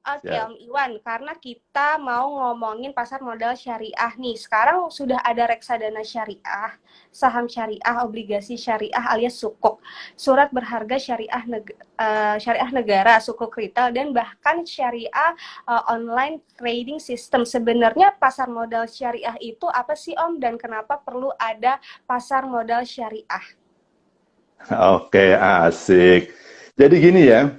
Oke, Ya. Om Iwan, karena kita mau ngomongin pasar modal syariah nih. Sekarang sudah ada reksadana syariah, saham syariah, obligasi syariah alias sukuk, surat berharga syariah syariah negara, sukuk retail, dan bahkan syariah online trading system. Sebenarnya pasar modal syariah itu apa sih, Om? Dan kenapa perlu ada pasar modal syariah? Oke, asik. Jadi gini ya,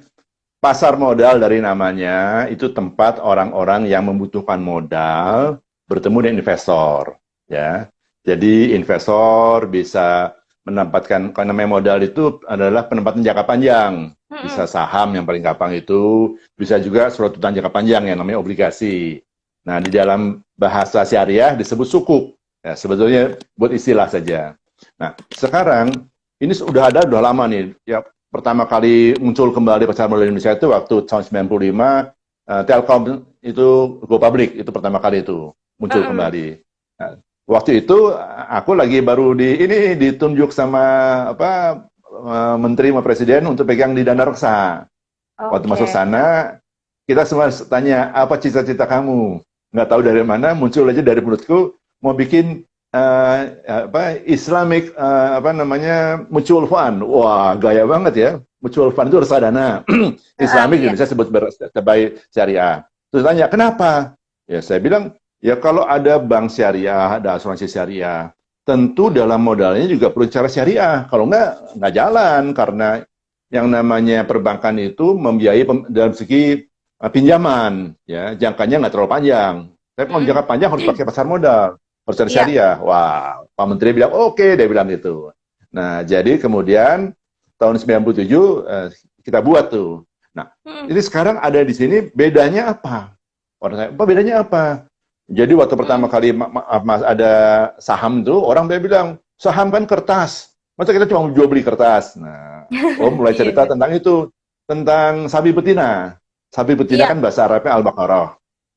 pasar modal dari namanya itu tempat orang-orang yang membutuhkan modal bertemu dengan investor, ya. Jadi investor bisa menempatkan, karena namanya modal itu adalah penempatan jangka panjang. Bisa Mm-mm. saham yang paling gampang itu, bisa juga surat utang jangka panjang yang namanya obligasi. Nah, di dalam bahasa syariah disebut sukuk. Ya, sebetulnya buat istilah saja. Nah, sekarang ini sudah lama nih. Ya, pertama kali muncul kembali pasar modal Indonesia itu waktu tahun 95, Telkom itu go public, itu pertama kali itu muncul Mm-mm. kembali. Nah, waktu itu aku lagi baru ditunjuk sama apa menteri sama presiden untuk pegang di Dana Reksa. Waktu masuk Oke. sana, kita semua tanya, apa cita-cita kamu? Nggak tahu dari mana, muncul aja dari mulutku, mau bikin Islamic apa namanya mutual fund. Wah, gaya banget ya. Mutual fund itu reksadana. Islamic di Iya. Indonesia sebut sebagai syariah. Terus tanya, kenapa? Ya, saya bilang, ya kalau ada bank syariah, ada asuransi syariah, tentu dalam modalnya juga perlu cara syariah. Kalau nggak jalan, karena yang namanya perbankan itu membiayai dalam segi pinjaman, ya jangkanya nggak terlalu panjang. Tapi kalau Mm-mm. jangka panjang harus pakai pasar modal, harus ada Iya. syariah. Wah, Pak Menteri bilang oke, dia bilang gitu. Nah, jadi kemudian tahun 97 kita buat tuh. Nah, Mm-mm. ini sekarang ada di sini bedanya apa? Orang saya, apa bedanya apa? Jadi waktu pertama Mm-mm. kali ada saham tuh, orang dia bilang, saham kan kertas. Masa kita cuma jual beli kertas? Nah, mulai Iya, cerita iya. tentang itu, tentang sapi betina. Sapi betina Iya. kan bahasa Arabnya Al-Baqarah.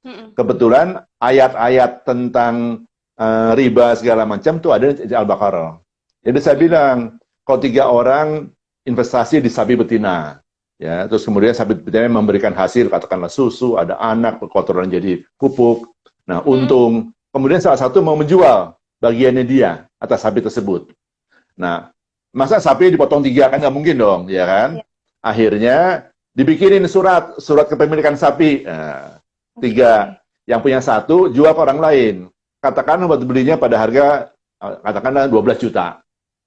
Mm-mm. Kebetulan ayat-ayat tentang riba segala macam tuh ada di Al-Baqarah. Jadi saya Mm-mm. bilang, kalau 3 orang investasi di sapi betina, ya, terus kemudian sapi betina memberikan hasil, katakanlah susu, ada anak, kotoran jadi pupuk. Nah, Mm-mm. untung. Kemudian salah satu mau menjual bagiannya dia atas sapi tersebut. Nah, masa sapi dipotong 3 kan nggak mungkin dong, ya kan? Iya. Akhirnya dibikinin surat kepemilikan sapi. Nah, Oke. 3, yang punya 1 jual ke orang lain. Katakan buat belinya pada harga katakanlah 12 juta.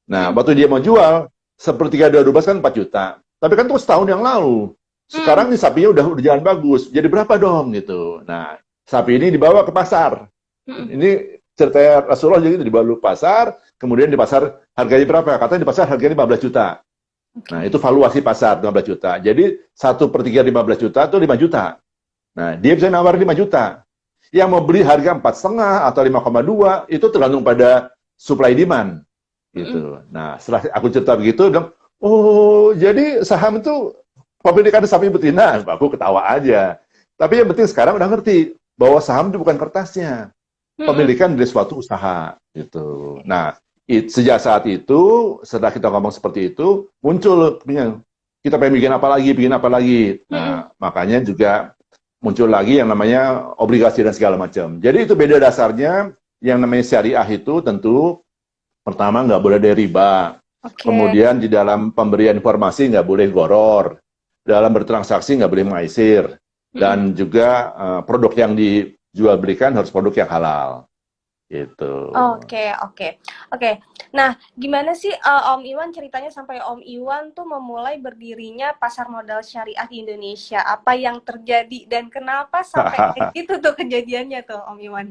Nah, Mm-mm. waktu dia mau jual, sepertiga dari 12 kan 4 juta. Tapi kan itu setahun yang lalu. Mm-mm. Sekarang nih sapinya udah jalan bagus. Jadi berapa dong gitu. Nah, sapi ini dibawa ke pasar. Mm-mm. Ini cerita Rasulullah jadi dibawa ke pasar, kemudian di pasar harganya berapa? Katanya di pasar harganya 15 juta. Nah, itu Oke. valuasi pasar 15 juta. Jadi 1/3 15 juta itu 5 juta. Nah, dia bisa nawarin 5 juta. Yang mau beli harga 4,5 atau 5,2 itu tergantung pada supply demand Mm-mm. gitu. Nah, setelah aku cerita begitu, bilang, oh jadi saham itu pemilikan sapi betina. Aku ketawa aja. Tapi yang penting sekarang udah ngerti bahwa saham itu bukan kertasnya, Mm-mm. pemilikan dari suatu usaha gitu. Nah, sejak saat itu setelah kita ngomong seperti itu muncul kita pengen bikin apa lagi. Mm-mm. Nah, makanya juga muncul lagi yang namanya obligasi dan segala macam. Jadi itu beda dasarnya. Yang namanya syariah itu tentu pertama nggak boleh ada riba. Oke. Kemudian di dalam pemberian informasi nggak boleh goror. Dalam bertransaksi nggak boleh mengaisir. Mm-mm. Dan juga produk yang dijual belikan harus produk yang halal. Gitu. Oke, oke, oke. Nah, gimana sih Om Iwan ceritanya sampai Om Iwan tuh memulai berdirinya pasar modal syariah di Indonesia? Apa yang terjadi dan kenapa sampai kayak gitu tuh kejadiannya tuh Om Iwan?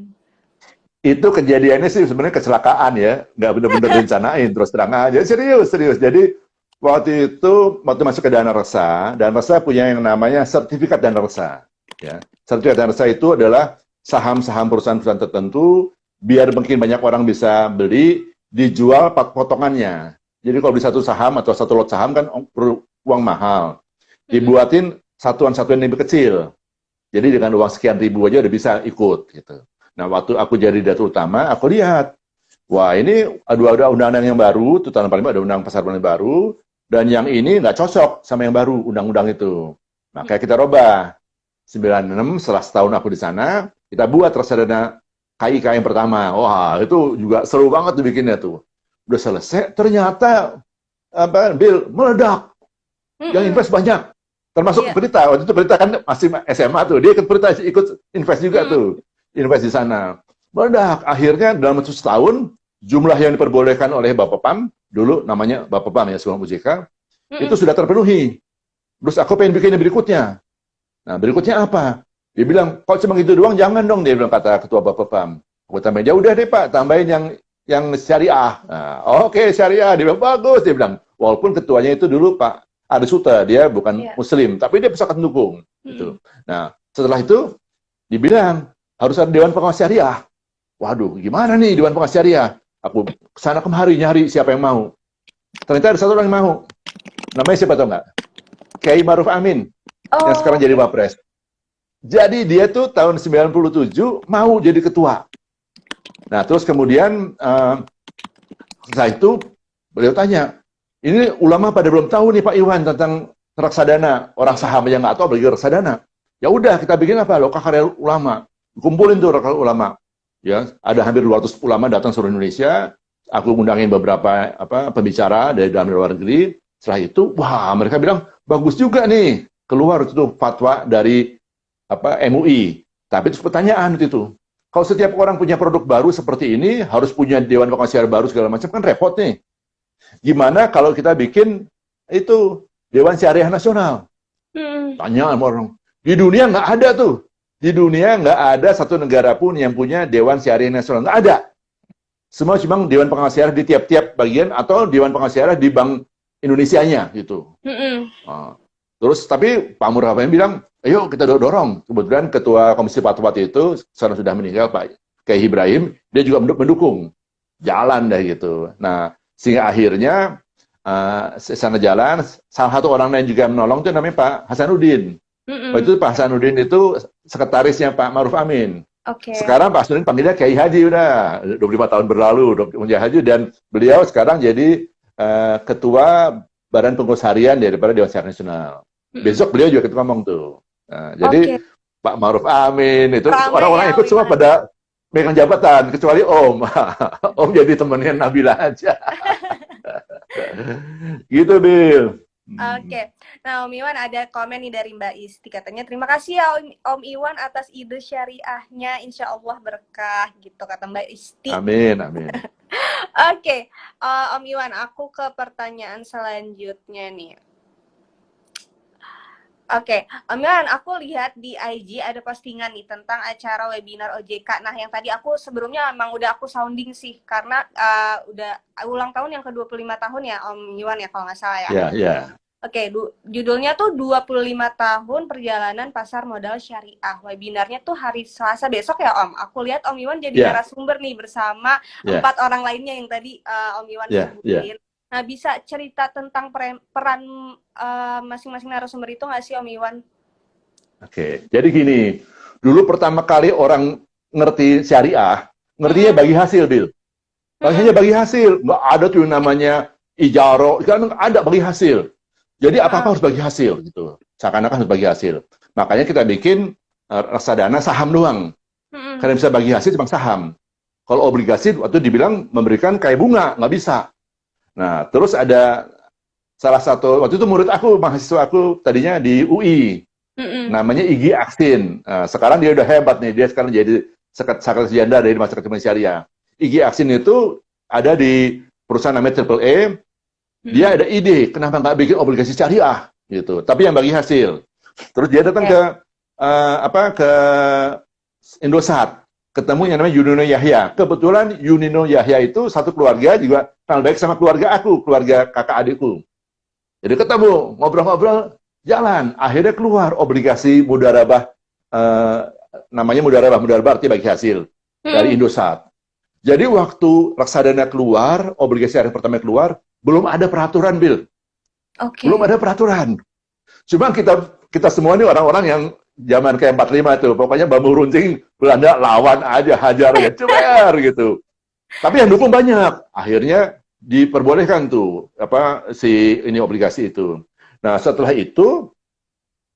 Itu kejadiannya sih sebenarnya kecelakaan ya, nggak benar-benar direncanain, terus terang aja, serius, serius. Jadi waktu masuk ke Dana Reksa punya yang namanya sertifikat Dana Reksa. Ya. Sertifikat Dana Reksa itu adalah saham-saham perusahaan-perusahaan tertentu, biar mungkin banyak orang bisa beli, dijual potongannya. Jadi kalau beli satu saham atau satu lot saham kan perlu uang mahal. Mm-mm. Dibuatin satuan-satuan yang lebih kecil. Jadi dengan uang sekian ribu aja udah bisa ikut gitu. Nah, waktu aku jadi direktur utama, aku lihat, wah ini ada undang-undang yang baru, itu tahun paling ada undang pasar modal baru, dan yang ini nggak cocok sama yang baru, undang-undang itu. Makanya kita robah. 96, setelah setahun aku di sana, kita buat reksadana KIK yang pertama. Wah, itu juga seru banget tuh bikinnya tuh. Udah selesai, ternyata Bill meledak. Yang invest banyak. Termasuk Iya. Berita. Waktu itu Berita kan masih SMA tuh. Dia ikut Berita, ikut invest juga tuh. Invest di sana. Meledak. Akhirnya dalam setahun, jumlah yang diperbolehkan oleh Bapak PAM, dulu namanya Bapak PAM ya, sebelum OJK, itu sudah terpenuhi. Terus aku pengen bikin yang berikutnya. Nah, berikutnya apa? Dia bilang, kalau cuma gitu doang, jangan dong, dia bilang, kata Ketua Bapak PAM. Aku tambahin, ya udah deh Pak, tambahin yang syariah. Nah, oke, syariah. Dia bilang, bagus. Dia bilang, walaupun ketuanya itu dulu Pak Adi Suta, dia bukan Muslim, tapi dia sangat mendukung. Gitu. Nah, setelah itu, dibilang, harus ada Dewan Pengawas Syariah. Waduh, gimana nih Dewan Pengawas Syariah? Aku kesana kemari nyari siapa yang mau. Ternyata ada satu orang yang mau. Namanya siapa tau nggak? Kiai Maruf Amin. Yang sekarang jadi Wapres. Jadi dia tuh tahun 97 mau jadi ketua. Nah, terus kemudian setelah itu beliau tanya, ini ulama pada belum tahu nih Pak Iwan tentang reksadana. Orang saham yang nggak tahu bagi reksadana. Ya udah kita bikin apa? Lokal karya ulama. Kumpulin tuh lokal ulama. Ya, ada hampir 200 ulama datang seluruh Indonesia. Aku undangin beberapa pembicara dari dalam dan luar negeri. Setelah itu, wah mereka bilang bagus juga nih. Keluar itu fatwa dari MUI. Tapi itu pertanyaan itu. Kalau setiap orang punya produk baru seperti ini, harus punya Dewan Pengawas Syariah baru segala macam, kan repot nih. Gimana kalau kita bikin itu Dewan Syariah Nasional? Tanya sama orang. Di dunia nggak ada tuh. Di dunia nggak ada satu negara pun yang punya Dewan Syariah Nasional. Nggak ada. Semua cuma Dewan Pengawas Syariah di tiap-tiap bagian atau Dewan Pengawas Syariah di Bank Indonesianya gitu. Terus tapi Pak Murah bilang, ayo kita dorong. Kebetulan Ketua Komisi Fatwa itu sekarang sudah meninggal Pak Kiai Ibrahim, dia juga mendukung. Jalan deh gitu. Nah, sehingga akhirnya sana jalan, salah satu orang lain juga menolong itu namanya Pak Hasanuddin. Waktu itu Pak Hasanuddin itu sekretarisnya Pak Maruf Amin. Sekarang Pak Hasanuddin panggilnya Kiai Haji udah 25 tahun berlalu, Kiai Haji, dan beliau sekarang jadi Ketua Badan Pengurus Harian daripada Dewan Syariah Nasional. Besok beliau juga kita ngomong tuh. Nah, jadi Pak Maruf Amin itu orang-orang ikut semua pada megang jabatan kecuali Om. Om jadi temannya Nabila aja. Gitu, Bill. Nah Om Iwan ada komen nih dari Mbak Isti, katanya terima kasih ya Om Iwan atas ide syariahnya, insya Allah berkah gitu kata Mbak Isti. Amin, amin. Om Iwan, aku ke pertanyaan selanjutnya nih. Om Iwan, aku lihat di IG ada postingan nih tentang acara webinar OJK. Nah, yang tadi aku sebelumnya emang udah aku sounding sih, karena udah ulang tahun yang ke-25 tahun ya Om Iwan ya, kalau nggak salah ya. Iya. Judulnya tuh 25 tahun perjalanan pasar modal syariah. Webinarnya tuh hari Selasa besok ya Om. Aku lihat Om Iwan jadi narasumber nih bersama 4 orang lainnya yang tadi Om Iwan sebutin. Nah, bisa cerita tentang peran masing-masing narasumber itu nggak sih Om Iwan? Jadi gini, dulu pertama kali orang ngerti syariah, ngertinya bagi hasil, Bill. Baginya bagi hasil, nggak ada tuh namanya ijaro, kan ada bagi hasil. Jadi apa-apa harus bagi hasil gitu. Seakan-akan harus bagi hasil. Makanya kita bikin reksadana saham doang. Karena bisa bagi hasil cuma saham. Kalau obligasi waktu dibilang memberikan kayak bunga, nggak bisa. Nah, terus ada salah satu, waktu itu murid aku, mahasiswa aku tadinya di UI. Namanya Igi Aksin. Sekarang dia udah hebat nih, dia sekarang jadi sekretaris jenderal dari Masyarakat Ekonomi Syariah. Igi Aksin itu ada di perusahaan namanya Triple A. Dia ada ide, kenapa nggak bikin obligasi syariah gitu, tapi yang bagi hasil. Terus dia datang ke Indosat, ketemu yang namanya Yunino Yahya. Kebetulan Yunino Yahya itu satu keluarga juga kenal baik sama keluarga aku, keluarga kakak adikku. Jadi ketemu, ngobrol-ngobrol, jalan. Akhirnya keluar obligasi mudarabah, namanya mudarabah artinya bagi hasil dari Indosat. Jadi waktu reksadana keluar, obligasi hari pertama keluar, belum ada peraturan, Bill. Belum ada peraturan. Cuma kita semua ini orang-orang yang zaman kayak 45 itu, pokoknya bambu runcing Belanda lawan aja, hajar aja, cewer gitu. Tapi yang dukung banyak. Akhirnya diperbolehkan tuh ini obligasi itu. Nah, setelah itu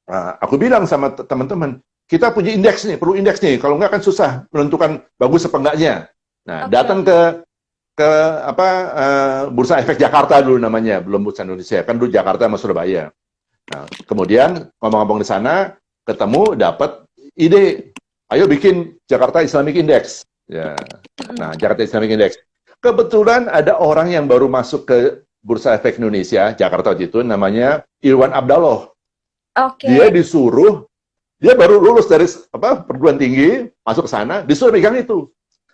Nah, aku bilang sama teman-teman, kita punya indeks nih, perlu indeks nih. Kalau nggak kan susah menentukan bagus apa enggaknya. Nah, Oke. datang ke apa Bursa Efek Jakarta dulu namanya, belum Bursa Indonesia. Kan dulu Jakarta sama Surabaya. Nah, kemudian ngomong-ngomong di sana, ketemu, dapat ide, ayo bikin Jakarta Islamic Index. Ya, nah Jakarta Islamic Index. Kebetulan ada orang yang baru masuk ke Bursa Efek Indonesia, Jakarta waktu itu, namanya Irwan Abdallah. Dia Oke. disuruh, dia baru lulus dari perguruan tinggi, masuk ke sana, disuruh pegang itu.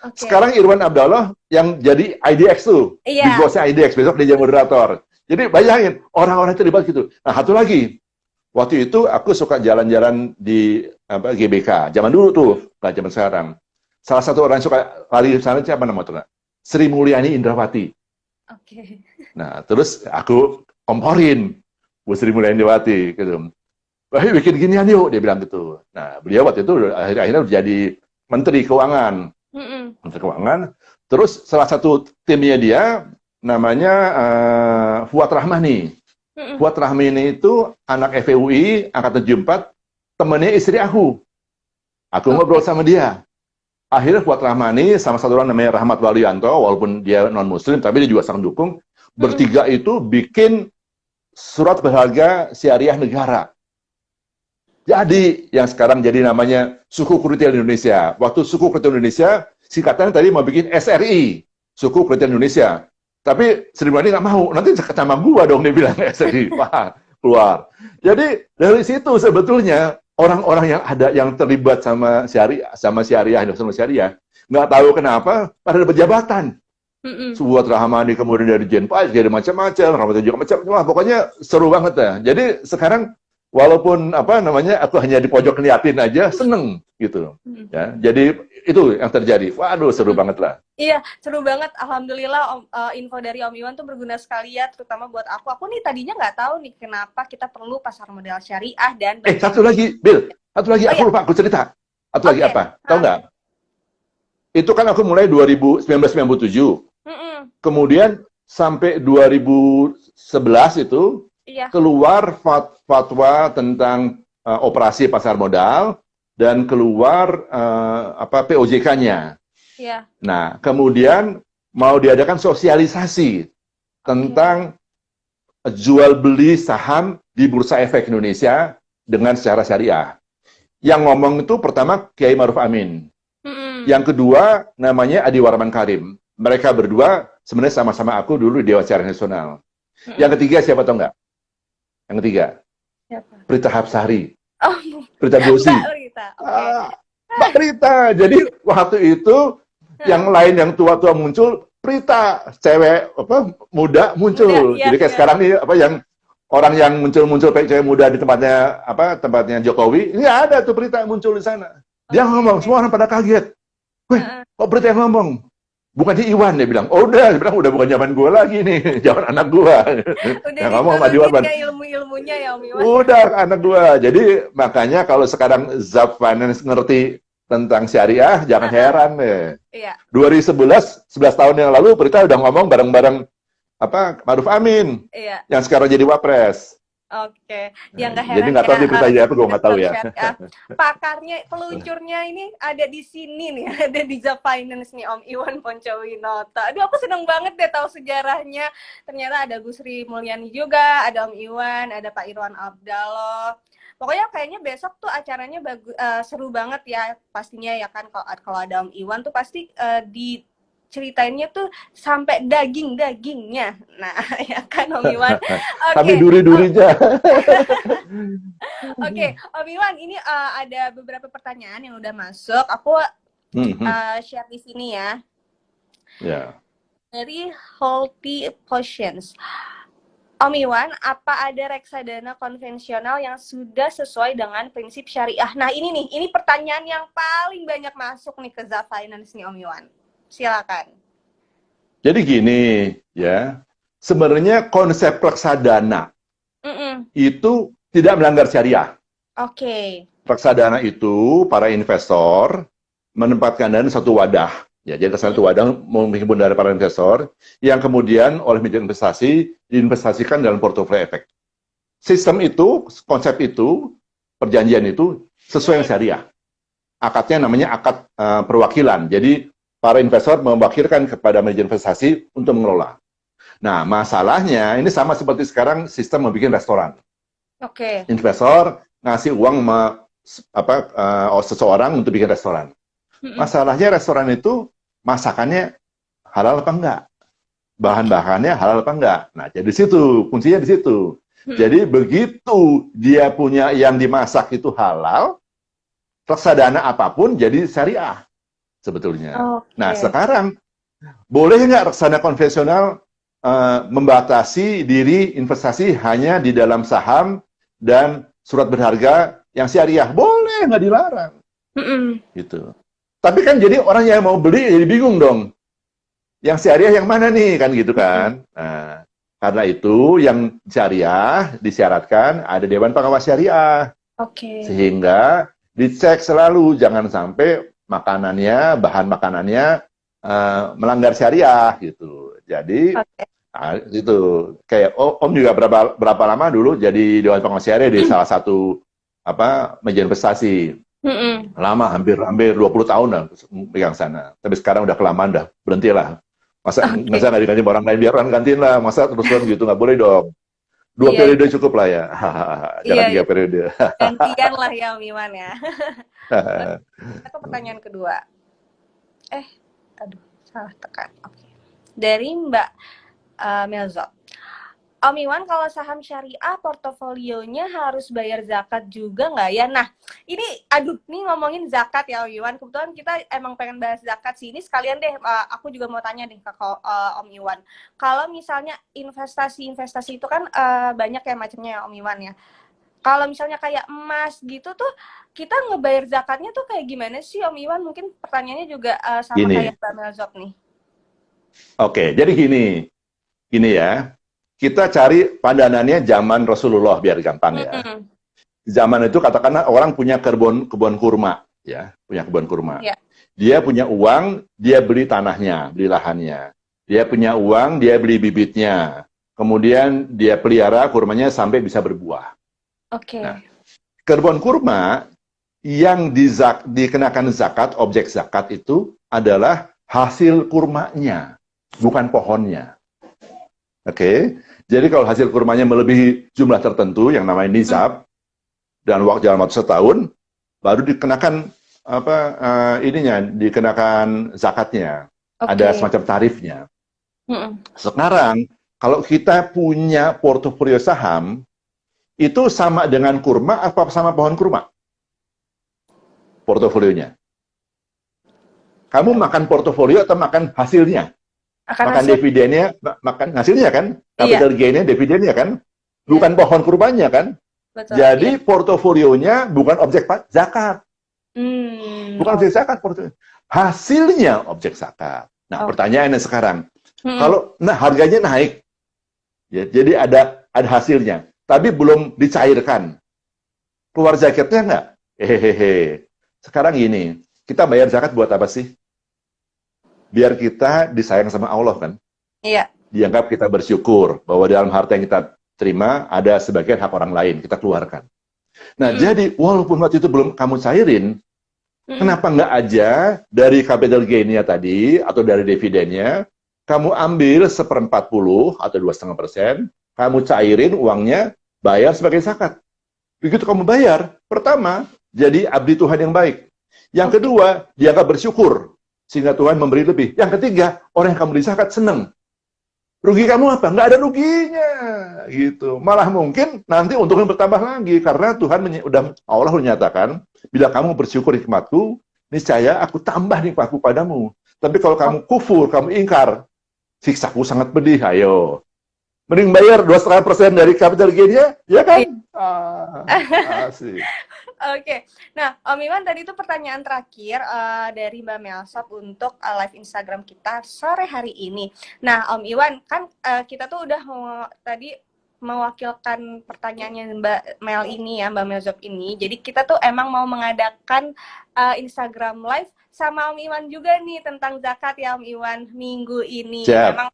Oke. Sekarang Irwan Abdallah yang jadi IDX tuh, Big Iya. Boss-nya IDX, besok dia jadi moderator. Jadi bayangin, orang-orang terlibat gitu. Nah, satu lagi, waktu itu aku suka jalan-jalan di GBK. Zaman dulu tuh, nggak zaman sekarang. Salah satu orang yang suka lari di sana siapa namanya? Sri Mulyani Indrawati. Oke. Nah, terus aku komporin Bu Sri Mulyani Indrawati gitu. Wah, bikin ginian yuk, dia bilang gitu. Nah, beliau waktu itu akhirnya udah jadi Menteri Keuangan. Mm-mm. Menteri Keuangan. Terus salah satu timnya dia namanya Fuad Rahmani. Mm-mm. Fuad Rahmani itu anak FUI, angkatan 74, temannya istri aku. Aku ngobrol Oke. sama dia. Akhirnya Fuad Rahmani sama satu orang namanya Rahmat Walianto, walaupun dia non-muslim, tapi dia juga sangat dukung. Mm-mm. Bertiga itu bikin surat berharga syariah negara. Jadi, yang sekarang jadi namanya Suku Kuritel Indonesia. Waktu Suku Kuritel Indonesia, singkatannya tadi mau bikin SRI, Suku Kuritel Indonesia. Tapi Sri Mulyani nggak mau, nanti sama gua dong dia bilang SRI. Wah, keluar. Jadi, dari situ sebetulnya, orang-orang yang ada yang terlibat sama syariah, nggak tahu kenapa, pada berjabatan. Mm-mm. Subuat Rahmani, kemudian dari Jenpas, jadi macam-macam, Rahmat juga macam-macam. Wah, pokoknya seru banget ya. Jadi, sekarang walaupun aku hanya di pojok ngeliatin aja seneng gitu ya, jadi itu yang terjadi. Waduh, seru banget lah. Iya, seru banget. Alhamdulillah info dari Om Iwan tuh berguna sekali ya, terutama buat aku. Aku nih tadinya nggak tahu nih kenapa kita perlu pasar modal syariah dan Satu bagaimana. lagi Bill, satu lagi Oh aku ya, lupa, aku cerita satu lagi. oke. Apa tahu Hah? nggak, itu kan aku mulai 1997, Mm-mm. kemudian sampai 2011 itu Iya, keluar fatwa tentang operasi pasar modal dan keluar POJK-nya. iya. Nah, kemudian mau diadakan sosialisasi tentang jual beli saham di Bursa Efek Indonesia dengan secara syariah. Yang ngomong itu pertama Kiai Ma'ruf Amin. Mm-mm. Yang kedua namanya Adi Warman Karim. Mereka berdua sebenarnya sama-sama aku dulu di Dewan Syariah Nasional. Mm-mm. Yang ketiga siapa tahu nggak? Yang ketiga, Siapa? Prita Hapsari. Oh, Prita Gosi. Mbak Rita. Oke. Mbak Prita. Jadi waktu itu yang lain yang tua-tua muncul, Prita cewek muda muncul. Muda, iya, Jadi kayak iya. sekarang nih yang orang yang muncul cewek muda di tempatnya Jokowi, ini ada tuh Prita muncul di sana. Dia ngomong, semua orang pada kaget. Wih, kok Prita yang ngomong? Bukannya Iwan, dia bilang. Oh udah, dia bilang udah bukan zaman gue lagi nih, zaman anak gue. Udah Yang ngomong sama Adi diturunin Warman. ya ilmu-ilmunya ya Om Iwan. Udah anak gue. Jadi makanya kalau sekarang Zap Finance ngerti tentang syariah, jangan heran deh. Iya. 2011 tahun yang lalu Prita udah ngomong bareng-bareng Ma'ruf Amin Iya. yang sekarang jadi Wapres. Oke, yang gak Jadi heran nggak tahu di Prita ya, apa, gue nggak tahu ya. pakarnya, peluncurnya ini ada di sini nih, ada di Zap Finance nih, Om Iwan Poncowinoto. Aduh, aku seneng banget deh tahu sejarahnya. Ternyata ada Bu Sri Mulyani juga, ada Om Iwan, ada Pak Irwan Abdallah. Pokoknya kayaknya besok tuh acaranya seru banget ya, pastinya ya kan. Kalau ada Om Iwan tuh pasti ceritainnya tuh sampai daging-dagingnya. Nah, ya kan Om Iwan. Tapi Oke. duri-durinya. Oke, Om Iwan, ini ada beberapa pertanyaan yang udah masuk. Aku share di sini ya. Ya. Dari Healthy Potions. Om Iwan, apa ada reksadana konvensional yang sudah sesuai dengan prinsip syariah? Nah, ini nih, ini pertanyaan yang paling banyak masuk nih ke Zap Finance nih, Om Iwan. Silakan. Jadi gini, ya. Sebenarnya konsep reksadana itu tidak melanggar syariah. Oke. Reksadana itu para investor menempatkan dana di satu wadah. Ya, jadi satu wadah menghimpun dari para investor yang kemudian oleh media investasi diinvestasikan dalam portofolio efek. Sistem itu, konsep itu perjanjian itu sesuai dengan syariah. Akadnya namanya akad perwakilan. Jadi para investor mewakilkan kepada manajer investasi untuk mengelola. Nah, masalahnya ini sama seperti sekarang sistem membuat restoran. Oke. Investor ngasih uang seseorang untuk bikin restoran. Masalahnya restoran itu masakannya halal apa enggak? Bahan-bahannya halal apa enggak? Nah, jadi di situ, kuncinya di situ. Jadi begitu dia punya yang dimasak itu halal, reksadana apapun jadi syariah sebetulnya. Nah, sekarang boleh nggak reksadana konvensional membatasi diri investasi hanya di dalam saham dan surat berharga yang syariah? Boleh, nggak dilarang. Gitu. Tapi kan jadi orang yang mau beli jadi bingung dong. Yang syariah yang mana nih, kan gitu kan. Nah, karena itu yang syariah disyaratkan ada Dewan Pengawas Syariah. Sehingga dicek selalu, jangan sampai makanannya, bahan makanannya melanggar syariah gitu. Jadi itu kayak Om juga berapa lama dulu jadi Dewan Pengawas Syariah di salah satu meja investasi. Lama, hampir 20 tahun lah pegang sana. Tapi sekarang udah kelamaan, dah berhentilah. Masa nggak diganti orang lain, biar orang gantiin lah. Masa terus-terusan gitu, nggak boleh dong. 2 periode cukup lah ya. Jangan 3 periode. Gantian lah ya Om Iwan ya. Itu pertanyaan kedua. Aduh, salah tekan. Oke. Dari Mbak Melzop. Om Iwan, kalau saham syariah portofolionya harus bayar zakat juga nggak ya? Nah, ini ngomongin zakat ya Om Iwan. Kebetulan kita emang pengen bahas zakat sih. Ini sekalian deh, aku juga mau tanya deh ke Om Iwan. Kalau misalnya investasi itu kan banyak ya macamnya ya Om Iwan ya. Kalau misalnya kayak emas gitu tuh, kita ngebayar zakatnya tuh kayak gimana sih Om Iwan? Mungkin pertanyaannya juga sama kayak Mbak Melzop nih. Oke, jadi gini ya. Kita cari pandanannya zaman Rasulullah biar gampang ya. Zaman itu katakanlah orang punya kebun kurma, ya, punya kebun kurma. Dia punya uang, dia beli tanahnya, beli lahannya. Dia punya uang, dia beli bibitnya. Kemudian dia pelihara kurmanya sampai bisa berbuah. Nah, kebun kurma yang dikenakan zakat, objek zakat itu adalah hasil kurmanya, bukan pohonnya. Jadi kalau hasil kurmanya melebihi jumlah tertentu yang namanya nisab dan dalam waktu setahun, baru dikenakan dikenakan zakatnya. Ada semacam tarifnya. Sekarang kalau kita punya portofolio saham, itu sama dengan kurma apa sama pohon kurma? Portofolionya. Kamu makan portofolio atau makan hasilnya? Makan dividennya, makan hasilnya kan? Capital gain-nya, dividennya kan? Bukan pohon kurmanya kan? Betul, jadi portofolionya bukan objek zakat. Bukan objek zakat, hasilnya objek zakat. Nah, pertanyaannya sekarang, kalau harganya naik, ya, jadi ada hasilnya, tapi belum dicairkan, keluar zakatnya nggak? Sekarang gini, kita bayar zakat buat apa sih? Biar kita disayang sama Allah kan? Iya. Dianggap kita bersyukur bahwa dalam harta yang kita terima ada sebagian hak orang lain kita keluarkan. Nah, jadi walaupun waktu itu belum kamu cairin, kenapa nggak aja dari capital gain-nya tadi atau dari dividennya kamu ambil 1/40 atau 2,5%, kamu cairin uangnya, bayar sebagai zakat. Begitu kamu bayar, pertama jadi abdi Tuhan yang baik. Yang kedua, dianggap bersyukur sehingga Tuhan memberi lebih. Yang ketiga, orang yang kamu beri zakat senang. Rugi kamu apa? Nggak ada ruginya, gitu. Malah mungkin nanti untungnya bertambah lagi karena Tuhan Allah menyatakan, bila kamu bersyukur nikmatku, niscaya aku tambah nikmatku padamu. Tapi kalau kamu kufur, kamu ingkar, siksaku sangat pedih. Ayo, mending bayar 2,5% dari capital gain-nya, ya kan? Asik. Oke, nah Om Iwan tadi itu pertanyaan terakhir dari Mbak Melzop untuk live Instagram kita sore hari ini. Nah Om Iwan, kan kita tuh udah tadi mewakilkan pertanyaannya Mbak Mel ini ya, Mbak Melzop ini. Jadi kita tuh emang mau mengadakan Instagram live sama Om Iwan juga nih tentang zakat ya Om Iwan minggu ini. Memang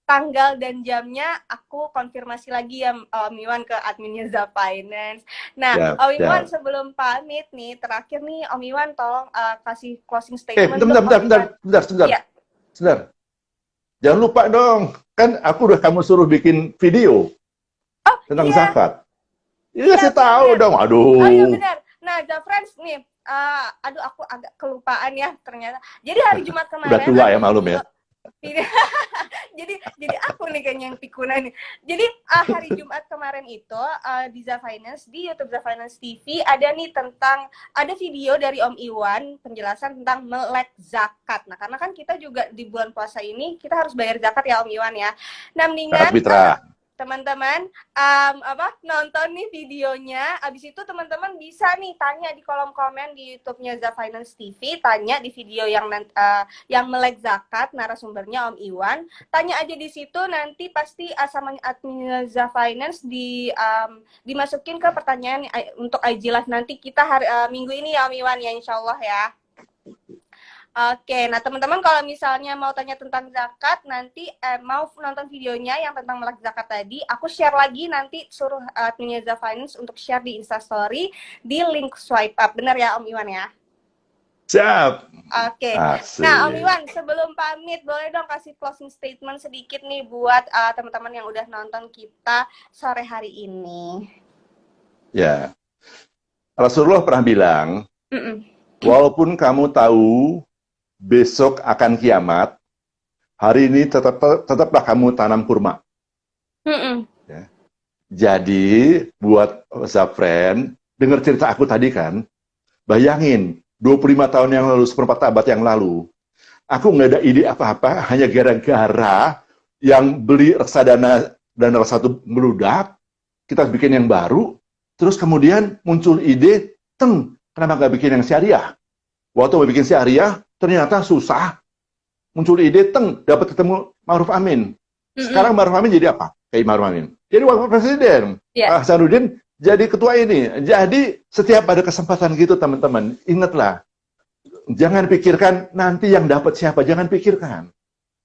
tanggal dan jamnya aku konfirmasi lagi ya Om Iwan ke adminnya Zafinance. Nah, Ya, Om Iwan ya. sebelum pamit nih, terakhir nih Om Iwan tolong kasih closing statement Bentar, dong bentar, Om bentar, Iwan. bentar, sebentar, Iya. sebentar. Jangan lupa dong, kan aku udah kamu suruh bikin video Oh tentang iya, zakat. Ini iya kasih tahu benar. dong, Oh iya aduh. benar. Nah, Zafrans nih, aduh aku agak kelupaan ya ternyata. Jadi hari Jumat Udah kemarin tua ada ya, malum video ya. video jadi aku nih kayaknya yang pikuna nih. Jadi hari Jumat kemarin itu di Zafinance di YouTube Zafinance TV ada nih tentang ada video dari Om Iwan penjelasan tentang melek zakat. Nah, karena kan kita juga di bulan puasa ini kita harus bayar zakat ya Om Iwan ya. Nah, Zakat mendingan fitrah. teman-teman nonton nih videonya. Abis itu teman-teman bisa nih tanya di kolom komen di YouTube-nya Zafinance TV, tanya di video yang melek zakat narasumbernya Om Iwan. Tanya aja di situ, nanti pasti sama admin Zafinance dimasukin ke pertanyaan untuk IG Live nanti kita minggu ini ya Om Iwan ya, insya Allah ya. Oke, nah teman-teman kalau misalnya mau tanya tentang zakat, nanti mau nonton videonya yang tentang melek zakat tadi, aku share lagi nanti suruh adminnya Zafinance untuk share di Instastory di link swipe up. Benar ya Om Iwan ya? Siap. Oke, nah Om Asik. Iwan sebelum pamit boleh dong kasih closing statement sedikit nih buat teman-teman yang udah nonton kita sore hari ini. Ya, Rasulullah pernah bilang, Mm-mm. walaupun kamu tahu besok akan kiamat, hari ini tetaplah kamu tanam kurma. Mm-mm. Ya. Jadi, buat Zafren, dengar cerita aku tadi kan, bayangin, 25 tahun yang lalu, seperempat abad yang lalu, aku nggak ada ide apa-apa, hanya gara-gara yang beli reksadana dan satu meludak, kita bikin yang baru, terus kemudian muncul ide, kenapa nggak bikin yang syariah? Waktu mau bikin syariah, ternyata susah, muncul ide, dapat ketemu Ma'ruf Amin. Mm-mm. Sekarang Ma'ruf Amin jadi apa? Kayak Ma'ruf Amin. Jadi wakil presiden. Ya. Hasanuddin jadi ketua ini. Jadi setiap ada kesempatan gitu teman-teman, ingatlah, jangan pikirkan nanti yang dapat siapa, jangan pikirkan.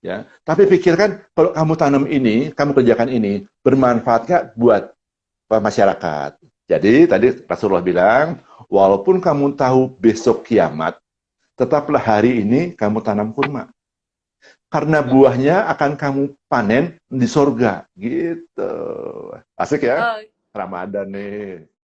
Ya, tapi pikirkan kalau kamu tanam ini, kamu kerjakan ini, bermanfaat nggak buat masyarakat. Jadi tadi Rasulullah bilang, walaupun kamu tahu besok kiamat, tetaplah hari ini kamu tanam kurma. Karena buahnya akan kamu panen di sorga. Gitu. Asik ya? Oh, Ramadan nih.